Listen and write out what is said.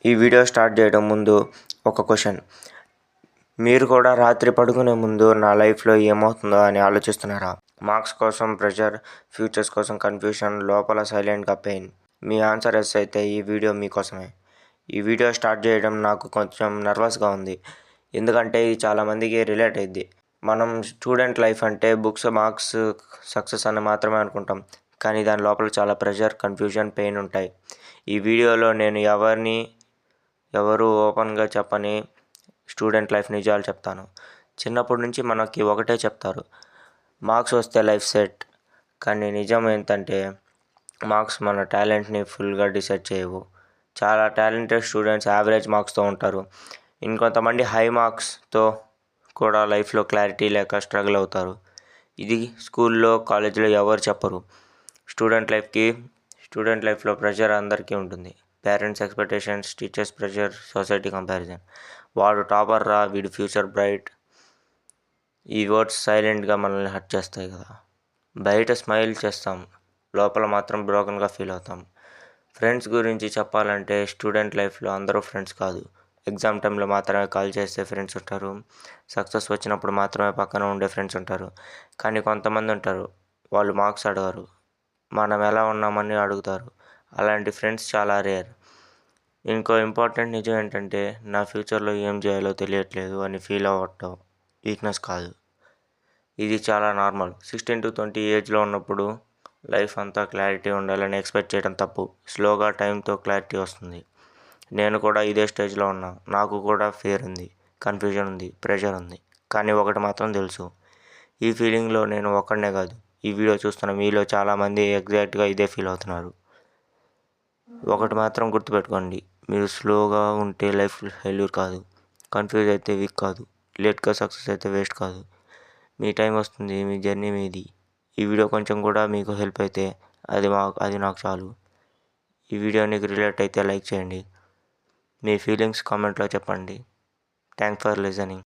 ఈ video start చేయడం ముందు ఒక క్వశ్చన్. మీరు కూడా రాత్రి పడుకునే ముందు నా లైఫ్లో ఏమవుతుందో అని ఆలోచిస్తున్నారా? మార్క్స్ కోసం ప్రెషర్, ఫ్యూచర్స్ కోసం కన్ఫ్యూషన్, లోపల సైలెంట్గా పెయిన్. మీ ఆన్సర్ ఎస్ అయితే ఈ వీడియో మీకోసమే. ఈ వీడియో స్టార్ట్ చేయడం నాకు కొంచెం నర్వస్గా ఉంది, ఎందుకంటే ఇది చాలామందికి రిలేట్ అయ్యిద్ది. మనం స్టూడెంట్ లైఫ్ అంటే బుక్స్, మార్క్స్, సక్సెస్ అని మాత్రమే అనుకుంటాం, కానీ దాని లోపల చాలా ప్రెషర్, కన్ఫ్యూజన్, పెయిన్ ఉంటాయి. ఈ వీడియోలో నేను ఎవరు ఓపెన్గా చెప్పని స్టూడెంట్ లైఫ్ నిజాలు చెప్తాను. చిన్నప్పటి నుంచి మనకి ఒకటే చెప్తారు, మార్క్స్ వస్తే లైఫ్ సెట్. కానీ నిజం ఏంటంటే మార్క్స్ మన టాలెంట్ని ఫుల్గా డిసైడ్ చేయవు. చాలా టాలెంటెడ్ స్టూడెంట్స్ యావరేజ్ మార్క్స్తో ఉంటారు. ఇంకొంతమంది హై మార్క్స్తో కూడా లైఫ్లో క్లారిటీ లేక స్ట్రగుల్ అవుతారు. ఇది స్కూల్లో, కాలేజీలో ఎవరు చెప్పరు. స్టూడెంట్ లైఫ్లో ప్రెషర్ అందరికీ ఉంటుంది. Parents expectations, teachers pressure, society comparison. వాడు టాపర్ రా, వీడి ఫ్యూచర్ బ్రైట్. ఈ వర్డ్స్ సైలెంట్గా మనల్ని హర్ట్ చేస్తాయి కదా. బయట స్మైల్ చేస్తాం, లోపల మాత్రం బ్రోకన్గా ఫీల్ అవుతాం. ఫ్రెండ్స్ గురించి చెప్పాలంటే స్టూడెంట్ లైఫ్లో అందరూ ఫ్రెండ్స్ కాదు. ఎగ్జామ్ టైంలో మాత్రమే కాల్ చేసే ఫ్రెండ్స్ ఉంటారు. సక్సెస్ వచ్చినప్పుడు మాత్రమే పక్కన ఉండే ఫ్రెండ్స్ ఉంటారు. కానీ కొంతమంది ఉంటారు, వాళ్ళు మార్క్స్ అడగరు, మనం ఎలా ఉన్నామని అడుగుతారు. అలాంటి ఫ్రెండ్స్ చాలా రేర్. ఇంకో ఇంపార్టెంట్ నిజం ఏంటంటే నా ఫ్యూచర్లో ఏం చేయాలో తెలియట్లేదు అని ఫీల్ అవ్వటం వీక్నెస్ కాదు, ఇది చాలా నార్మల్. 16 to 20 ఏజ్లో ఉన్నప్పుడు లైఫ్ అంతా క్లారిటీ ఉండాలని ఎక్స్పెక్ట్ చేయడం తప్పు. స్లోగా టైంతో క్లారిటీ వస్తుంది. నేను కూడా ఇదే స్టేజ్లో ఉన్నా. నాకు కూడా ఫియర్ ఉంది, కన్ఫ్యూజన్ ఉంది, ప్రెషర్ ఉంది. కానీ ఒకటి మాత్రం తెలుసు, ఈ ఫీలింగ్లో నేను ఒక్కడనే కాదు. ఈ వీడియో చూస్తున్న మీలో చాలామంది ఎగ్జాక్ట్గా ఇదే ఫీల్ అవుతున్నారు. ఒకటి మాత్రం గుర్తుపెట్టుకోండి, మీరు స్లోగా ఉంటే లైఫ్ ఫెయిల్యూర్ కాదు, కన్ఫ్యూజ్ అయితే వీక్ కాదు, లేట్గా సక్సెస్ అయితే వేస్ట్ కాదు. మీ టైం వస్తుంది, మీ జర్నీ మీది. ఈ వీడియో కొంచెం కూడా మీకు హెల్ప్ అయితే అది నాకు చాలు. ఈ వీడియో నీకు రిలేట్ అయితే లైక్ చేయండి. మీ ఫీలింగ్స్ కామెంట్లో చెప్పండి. Thanks for listening.